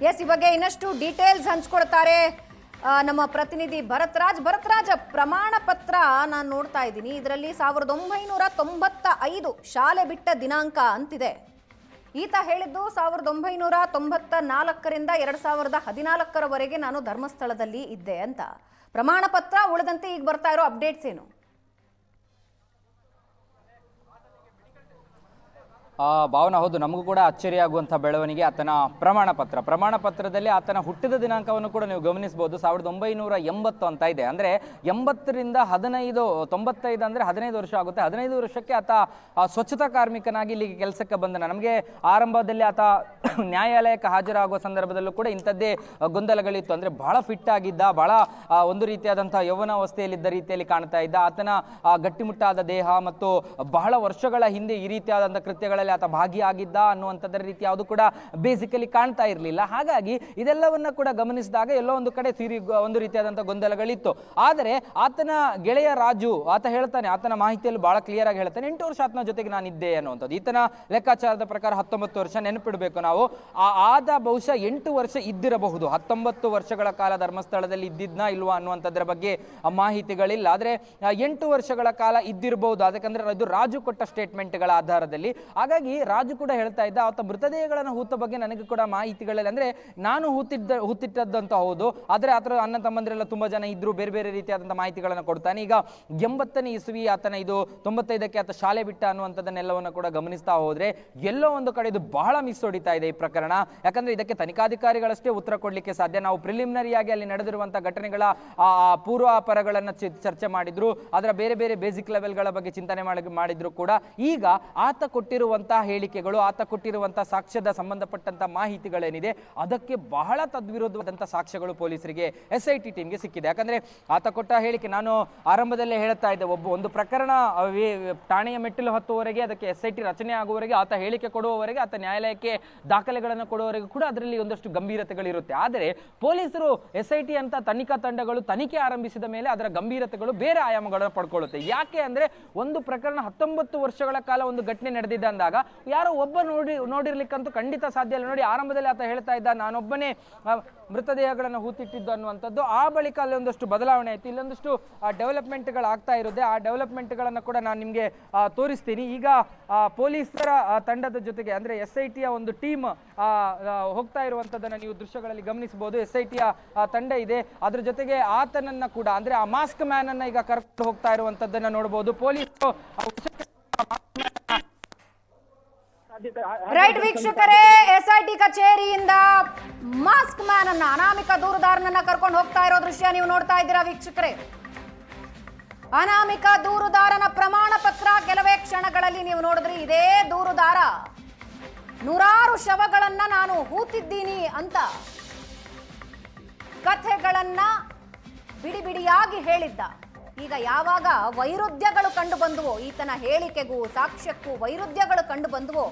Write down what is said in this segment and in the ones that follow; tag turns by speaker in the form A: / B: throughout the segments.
A: S, ಈ ಬಗ್ಗೆ ಇನ್ನಷ್ಟು ಡೀಟೇಲ್ಸ್ ಹಂಚ್ಕೊಳ್ತಾರೆ ನಮ್ಮ ಪ್ರತಿನಿಧಿ ಭರತ್ರಾಜ್. ಪ್ರಮಾಣ ಪತ್ರ ನಾನು ನೋಡ್ತಾ ಇದ್ದೀನಿ, ಇದರಲ್ಲಿ 1995 ಶಾಲೆ ಬಿಟ್ಟ ದಿನಾಂಕ ಅಂತಿದೆ. ಈತ ಹೇಳಿದ್ದು 1994ರಿಂದ 2014ರವರೆಗೆ ನಾನು ಧರ್ಮಸ್ಥಳದಲ್ಲಿ ಇದ್ದೆ ಅಂತ. ಪ್ರಮಾಣ ಪತ್ರ ಉಳಿದಂತೆ ಈಗ ಬರ್ತಾ ಇರೋ ಅಪ್ಡೇಟ್ಸ್ ಏನು?
B: ಭಾವನಾ, ಹೌದು, ನಮಗೂ ಕೂಡ ಅಚ್ಚರಿಯಾಗುವಂಥ ಬೆಳವಣಿಗೆ ಆತನ ಪ್ರಮಾಣ ಪತ್ರದಲ್ಲಿ ಆತನ ಹುಟ್ಟಿದ ದಿನಾಂಕವನ್ನು ಕೂಡ ನೀವು ಗಮನಿಸಬಹುದು. 1980 ಅಂತ ಇದೆ. ಅಂದರೆ 80ರಿಂದ 95 ಅಂದರೆ 15 ವರ್ಷ ಆಗುತ್ತೆ. 15 ವರ್ಷಕ್ಕೆ ಆತ ಸ್ವಚ್ಛತಾ ಕಾರ್ಮಿಕನಾಗಿ ಇಲ್ಲಿಗೆ ಕೆಲಸಕ್ಕೆ ಬಂದನ. ನಮಗೆ ಆರಂಭದಲ್ಲಿ ಆತ ನ್ಯಾಯಾಲಯಕ್ಕೆ ಹಾಜರಾಗುವ ಸಂದರ್ಭದಲ್ಲೂ ಕೂಡ ಇಂಥದ್ದೇ ಗೊಂದಲಗಳಿತ್ತು. ಅಂದರೆ ಬಹಳ ಫಿಟ್ ಆಗಿದ್ದ, ಬಹಳ ಒಂದು ರೀತಿಯಾದಂಥ ಯೌವನಾವಸ್ಥೆಯಲ್ಲಿದ್ದ ರೀತಿಯಲ್ಲಿ ಕಾಣ್ತಾ ಇದ್ದ. ಆತನ ಗಟ್ಟಿಮುಟ್ಟಾದ ದೇಹ ಮತ್ತು ಬಹಳ ವರ್ಷಗಳ ಹಿಂದೆ ಈ ರೀತಿಯಾದಂಥ ಕೃತ್ಯಗಳಲ್ಲಿ ಆತ ಭಾಗಿಯಾಗಿದ್ದ ಅನ್ನುವಂಥದ್ದರ ರೀತಿ ಯಾವುದು ಕೂಡ ಬೇಸಿಕಲಿ ಕಾಣ್ತಾ ಇರಲಿಲ್ಲ. ಹಾಗಾಗಿ ಇದೆಲ್ಲವನ್ನ ಕೂಡ ಗಮನಿಸಿದಾಗ ಎಲ್ಲೋ ಒಂದು ಕಡೆ ಒಂದು ರೀತಿಯಾದಂಥ ಗೊಂದಲಗಳಿತ್ತು. ಆದರೆ ಆತನ ಗೆಳೆಯ ರಾಜು ಆತ ಹೇಳ್ತಾನೆ, ಆತನ ಮಾಹಿತಿಯಲ್ಲಿ ಬಹಳ ಕ್ಲಿಯರ್ ಆಗಿ ಹೇಳ್ತಾನೆ, 8 ವರ್ಷ ಆತನ ಜೊತೆಗೆ ನಾನಿದ್ದೆ ಅನ್ನುವಂಥದ್ದು. ಈತನ ಲೆಕ್ಕಾಚಾರದ ಪ್ರಕಾರ 19 ವರ್ಷ. ನೆನಪಿಡಬೇಕು ನಾವು, ಆದ ಬಹುಶಃ 8 ವರ್ಷ ಇದ್ದಿರಬಹುದು. 19 ವರ್ಷಗಳ ಕಾಲ ಧರ್ಮಸ್ಥಳದಲ್ಲಿ ಇದ್ದಿದ್ನಾ ಇಲ್ವಾ ಅನ್ನುವಂಥದ್ರ ಬಗ್ಗೆ ಮಾಹಿತಿಗಳಿಲ್ಲ. ಆದರೆ 8 ವರ್ಷಗಳ ಕಾಲ ಇದ್ದಿರಬಹುದು. ಅದಕ್ಕಂದ್ರೆ ಇದು ರಾಜು ಕೊಟ್ಟ ಸ್ಟೇಟ್ಮೆಂಟ್ಗಳ ಆಧಾರದಲ್ಲಿ. ಹಾಗಾಗಿ ರಾಜು ಕೂಡ ಹೇಳ್ತಾ ಇದ್ದ, ಆತ ಮೃತದೇಹಗಳನ್ನು ಹೂತ ಬಗ್ಗೆ ನನಗೆ ಕೂಡ ಮಾಹಿತಿಗಳಲ್ಲಿ, ಅಂದ್ರೆ ನಾನು ಹೂತಿಟ್ಟದ್ದಂತ ಹೌದು, ಆದರೆ ಆತರ ಅಣ್ಣ ತಮ್ಮಂದ್ರೆಲ್ಲ ತುಂಬಾ ಜನ ಇದ್ರು, ಬೇರೆ ಬೇರೆ ರೀತಿಯಾದಂಥ ಮಾಹಿತಿಗಳನ್ನು ಕೊಡ್ತಾನೆ. ಈಗ 80ನೇ ಇಸ್ವಿ ಆತನ ಇದು 95ಕ್ಕೆ ಆತ ಶಾಲೆ ಬಿಟ್ಟ ಅನ್ನುವಂಥದ್ದನ್ನೆಲ್ಲವನ್ನು ಕೂಡ ಗಮನಿಸ್ತಾ ಹೋದ್ರೆ ಎಲ್ಲೋ ಒಂದು ಕಡೆ ಇದು ಬಹಳ ಮಿಸ್ ಹೊಡಿತಾ ಇದೆ ಈ ಪ್ರಕರಣ. ಯಾಕಂದ್ರೆ ಇದಕ್ಕೆ ತನಿಖಾಧಿಕಾರಿಗಳಷ್ಟೇ ಉತ್ತರ ಕೊಡ್ಲಿಕ್ಕೆ ಸಾಧ್ಯ. ನಾವು ಪ್ರಿಲಿಮಿನರಿಯಾಗಿ ಅಲ್ಲಿ ನಡೆದಿರುವಂತಹ ಘಟನೆಗಳ ಪೂರ್ವಾಪರಗಳನ್ನ ಚರ್ಚೆ ಮಾಡಿದ್ರು, ಅದರ ಬೇರೆ ಬೇರೆ ಬೇಸಿಕ್ ಲೆವೆಲ್ಗಳ ಬಗ್ಗೆ ಚಿಂತನೆ ಮಾಡಿದ್ರು ಕೂಡ ಈಗ ಆತ ಕೊಟ್ಟಿರುವಂತಹ ಹೇಳಿಕೆಗಳು, ಆತ ಕೊಟ್ಟಿರುವಂತಹ ಸಾಕ್ಷ್ಯದ ಸಂಬಂಧಪಟ್ಟಂತ ಮಾಹಿತಿಗಳೇನಿದೆ ಅದಕ್ಕೆ ಬಹಳ ತದ್ವಿರುದ್ಧವಾದಂತಹ ಸಾಕ್ಷ್ಯಗಳು ಪೊಲೀಸರಿಗೆ SIT ಟೀಮ್ಗೆ ಸಿಕ್ಕಿದೆ. ಯಾಕಂದ್ರೆ ಆತ ಕೊಟ್ಟ ಹೇಳಿಕೆ, ನಾನು ಆರಂಭದಲ್ಲೇ ಹೇಳ್ತಾ ಇದ್ದೆ, ಒಂದು ಪ್ರಕರಣ ಠಾಣೆಯ ಮೆಟ್ಟಿಲು ಹತ್ತುವವರೆಗೆ, ಅದಕ್ಕೆ SIT ರಚನೆ ಆಗುವವರೆಗೆ, ಆತ ಹೇಳಿಕೆ ಕೊಡುವವರೆಗೆ, ಆತ ನ್ಯಾಯಾಲಯಕ್ಕೆ ದಾಖಲೆಗಳನ್ನು ಕೊಡುವವರೆಗೆ ಕೂಡ ಅದರಲ್ಲಿ ಒಂದಷ್ಟು ಗಂಭೀರತೆಗಳಿರುತ್ತೆ. ಆದರೆ ಪೊಲೀಸರು SIT ಅಂತ ತನಿಖಾ ತಂಡಗಳು ತನಿಖೆ ಆರಂಭಿಸಿದ ಮೇಲೆ ಅದರ ಗಂಭೀರತೆಗಳು ಬೇರೆ ಆಯಾಮಗಳನ್ನು ಪಡ್ಕೊಳ್ಳುತ್ತೆ. ಯಾಕೆ ಅಂದ್ರೆ ಒಂದು ಪ್ರಕರಣ 19 ವರ್ಷಗಳ ಕಾಲ ಒಂದು ಘಟನೆ ನಡೆದಿದ್ದ ಅಂದಾಗ ಯಾರೋ ಒಬ್ಬ ನೋಡಿರ್ಲಿಕ್ಕಂತೂ ಖಂಡಿತ ಸಾಧ್ಯ ಇಲ್ಲ. ನೋಡಿ, ಆರಂಭದಲ್ಲಿ ಆತ ಹೇಳ್ತಾ ಇದ್ದ, ನಾನೊಬ್ಬನೇ ಮೃತದೇಹಗಳನ್ನು ಹೂತಿಟ್ಟಿದ್ದು ಅನ್ನುವಂಥದ್ದು. ಆ ಬಳಿಕ ಅಲ್ಲಿ ಒಂದಷ್ಟು ಬದಲಾವಣೆ ಆಯ್ತು, ಇಲ್ಲೊಂದಷ್ಟು ಡೆವಲಪ್ಮೆಂಟ್ಗಳಾಗ್ತಾ ಇರುತ್ತೆ. ಆ ಡೆವಲಪ್ಮೆಂಟ್ಗಳನ್ನು ಕೂಡ ನಾನು ನಿಮಗೆ ತೋರಿಸ್ತೀನಿ. ಈಗ ಪೊಲೀಸರ ತಂಡದ ಜೊತೆಗೆ, ಅಂದ್ರೆ SITಯ ಒಂದು ಟೀಮ್ ಹೋಗ್ತಾ ಇರುವಂತದ್ದನ್ನ ನೀವು ದೃಶ್ಯಗಳಲ್ಲಿ ಗಮನಿಸಬಹುದು. SITಯ ತಂಡ ಇದೆ, ಅದ್ರ ಜೊತೆಗೆ ಆತನನ್ನ ಕೂಡ, ಅಂದ್ರೆ ಆ ಮಾಸ್ಕ್ ಮ್ಯಾನ್ ಅನ್ನ ಈಗ ಕರ್ಕೊಂಡು ಹೋಗ್ತಾ ಇರುವಂತದ್ದನ್ನ ನೋಡಬಹುದು. ಪೊಲೀಸರು
A: ರೈಟ್ ವೀಕ್ಷಕರೇ, SIT ಕಚೇರಿಯಿಂದ ಮಾಸ್ಕ್ ಮ್ಯಾನ್ ಅನ್ನ, ಅನಾಮಿಕ ದೂರುದಾರನನ್ನ ಕರ್ಕೊಂಡು ಹೋಗ್ತಾ ಇರೋ ದೃಶ್ಯ ನೀವು ನೋಡ್ತಾ ಇದ್ದೀರಾ ವೀಕ್ಷಕರೇ. ಅನಾಮಿಕ ದೂರುದಾರನ ಪ್ರಮಾಣ ಪತ್ರ ಕೆಲವೇ ಕ್ಷಣಗಳಲ್ಲಿ ನೀವು ನೋಡಿದ್ರಿ. ಇದೇ ದೂರುದಾರ 100 ಶವಗಳನ್ನ ನಾನು ಹೂತಿದ್ದೀನಿ ಅಂತ ಕಥೆಗಳನ್ನ ಬಿಡಿ ಬಿಡಿಯಾಗಿ ಹೇಳಿದ್ದ. ಈಗ ಯಾವಾಗ ವೈರುಧ್ಯಗಳು ಕಂಡು ಬಂದುವೋ, ಈತನ ಹೇಳಿಕೆಗೂ ಸಾಕ್ಷ್ಯಕ್ಕೂ ವೈರುಧ್ಯಗಳು ಕಂಡು ಬಂದುವೋ,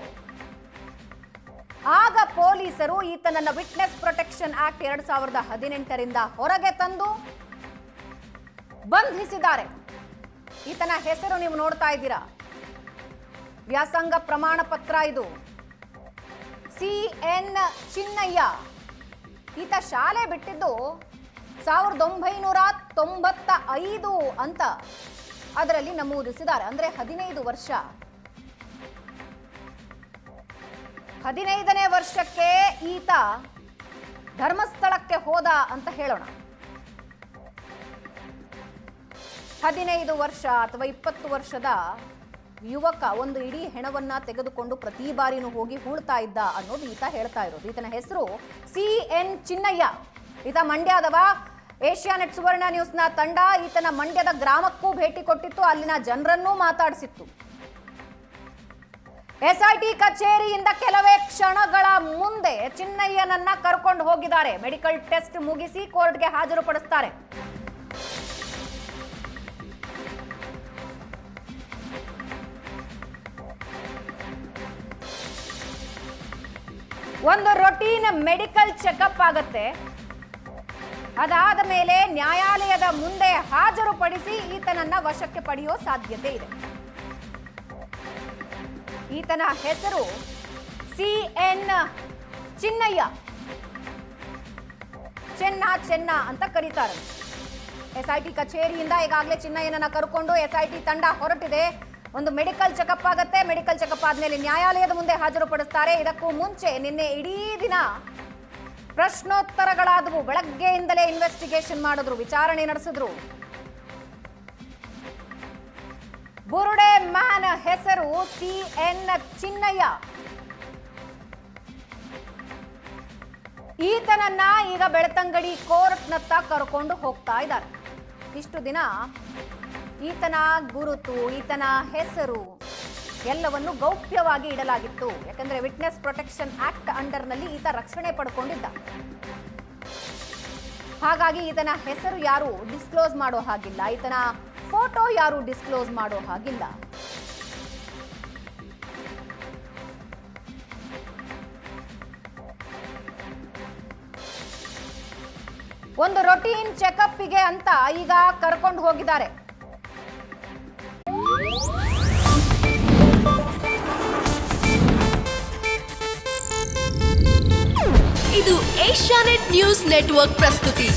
A: ಆಗ ಪೊಲೀಸರು ಈತನನ್ನ ವಿಟ್ನೆಸ್ ಪ್ರೊಟೆಕ್ಷನ್ ಆಕ್ಟ್ 2018ರಿಂದ ಹೊರಗೆ ತಂದು ಬಂಧಿಸಿದ್ದಾರೆ. ಈತನ ಹೆಸರು ನೀವು ನೋಡ್ತಾ ಇದ್ದೀರಾ, ವ್ಯಾಸಂಗ ಪ್ರಮಾಣ ಪತ್ರ ಇದು. CN ಚಿನ್ನಯ್ಯ. ಈತ ಶಾಲೆ ಬಿಟ್ಟಿದ್ದು 1995 ಅಂತ ಅದರಲ್ಲಿ ನಮೂದಿಸಿದ್ದಾರೆ. ಅಂದ್ರೆ 15 ವರ್ಷ. 15ನೇ ವರ್ಷಕ್ಕೆ ಈತ ಧರ್ಮಸ್ಥಳಕ್ಕೆ ಹೋದ ಅಂತ ಹೇಳೋಣ. 15 ವರ್ಷ ಅಥವಾ 20 ವರ್ಷದ ಯುವಕ ಒಂದು ಇಡೀ ಹೆಣವನ್ನ ತೆಗೆದುಕೊಂಡು ಪ್ರತಿ ಬಾರಿನೂ ಹೋಗಿ ಹೂಳ್ತಾ ಇದ್ದ ಅನ್ನೋದು ಈತ ಹೇಳ್ತಾ ಇರೋದು. ಈತನ ಹೆಸರು CN ಚಿನ್ನಯ್ಯ. ಈತ ಮಂಡ್ಯದವ. ಏಷ್ಯಾನೆಟ್ ಸುವರ್ಣ ನ್ಯೂಸ್ನ ತಂಡ ಈತನ ಮಂಡ್ಯದ ಗ್ರಾಮಕ್ಕೂ ಭೇಟಿ ಕೊಟ್ಟಿತ್ತು, ಅಲ್ಲಿನ ಜನರನ್ನೂ ಮಾತಾಡಿಸಿತ್ತು. SIT ಕಚೇರಿಯಿಂದ ಕೆಲವೇ ಕ್ಷಣಗಳ ಮುಂದೆ ಚಿನ್ನಯ್ಯನನ್ನ ಕರ್ಕೊಂಡು ಹೋಗಿದ್ದಾರೆ. ಮೆಡಿಕಲ್ ಟೆಸ್ಟ್ ಮುಗಿಸಿ ಕೋರ್ಟ್ಗೆ ಹಾಜರುಪಡಿಸ್ತಾರೆ. ಒಂದು ರೊಟೀನ್ ಮೆಡಿಕಲ್ ಚೆಕಪ್ ಆಗತ್ತೆ. ಅದಾದ ಮೇಲೆ ನ್ಯಾಯಾಲಯದ ಮುಂದೆ ಹಾಜರುಪಡಿಸಿ ಈತನನ್ನ ವಶಕ್ಕೆ ಪಡೆಯೋ ಸಾಧ್ಯತೆ ಇದೆ. ಈತನ ಹೆಸರು CN ಚಿನ್ನಯ್ಯ. ಚೆನ್ನ ಅಂತ ಕರೀತಾರೆ. SIT ಕಚೇರಿಯಿಂದ ಈಗಾಗಲೇ ಚಿನ್ನಯ್ಯನನ್ನ ಕರ್ಕೊಂಡು SIT ತಂಡ ಹೊರಟಿದೆ. ಒಂದು ಮೆಡಿಕಲ್ ಚೆಕಪ್ ಆಗುತ್ತೆ. ಮೆಡಿಕಲ್ ಚೆಕಪ್ ಆದ್ಮೇಲೆ ನ್ಯಾಯಾಲಯದ ಮುಂದೆ ಹಾಜರುಪಡಿಸ್ತಾರೆ. ಇದಕ್ಕೂ ಮುಂಚೆ ನಿನ್ನೆ ಇಡೀ ದಿನ ಪ್ರಶ್ನೋತ್ತರಗಳಾದವು. ಬೆಳಗ್ಗೆಯಿಂದಲೇ ಇನ್ವೆಸ್ಟಿಗೇಷನ್ ಮಾಡಿದ್ರು, ವಿಚಾರಣೆ ನಡೆಸಿದ್ರು. ಬುರುಡೆ ಮ್ಯಾನ್ ಹೆಸರು CN ಚಿನ್ನಯ್ಯ. ಈತನನ್ನ ಈಗ ಬೆಳ್ತಂಗಡಿ ಕೋರ್ಟ್ನತ್ತ ಕರ್ಕೊಂಡು ಹೋಗ್ತಾ ಇದ್ದಾರೆ. ಇಷ್ಟು ದಿನ ಈತನ ಗುರುತು, ಈತನ ಹೆಸರು ಎಲ್ಲವನ್ನು ಗೌಪ್ಯವಾಗಿ ಇಡಲಾಗಿತ್ತು. ಯಾಕಂದ್ರೆ ವಿಟ್ನೆಸ್ ಪ್ರೊಟೆಕ್ಷನ್ ಆಕ್ಟ್ ಅಂಡರ್ನಲ್ಲಿ ಈತ ರಕ್ಷಣೆ ಪಡ್ಕೊಂಡಿದ್ದ. ಹಾಗಾಗಿ ಈತನ ಹೆಸರು ಯಾರು ಡಿಸ್ಕ್ಲೋಸ್ ಮಾಡೋ ಹಾಗಿಲ್ಲ, ಈತನ ಫೋಟೋ ಯಾರು ಡಿಸ್ಕ್ಲೋಸ್ ಮಾಡೋ ಹಾಗಿಲ್ಲ. ಒಂದು ರೊಟೀನ್ ಚೆಕಪ್ಗೆ ಅಂತ ಈಗ ಕರ್ಕೊಂಡು ಹೋಗಿದ್ದಾರೆ.
C: ಇದು ಏಷ್ಯಾನೆಟ್ ನ್ಯೂಸ್ ನೆಟ್ವರ್ಕ್ ಪ್ರಸ್ತುತಿ.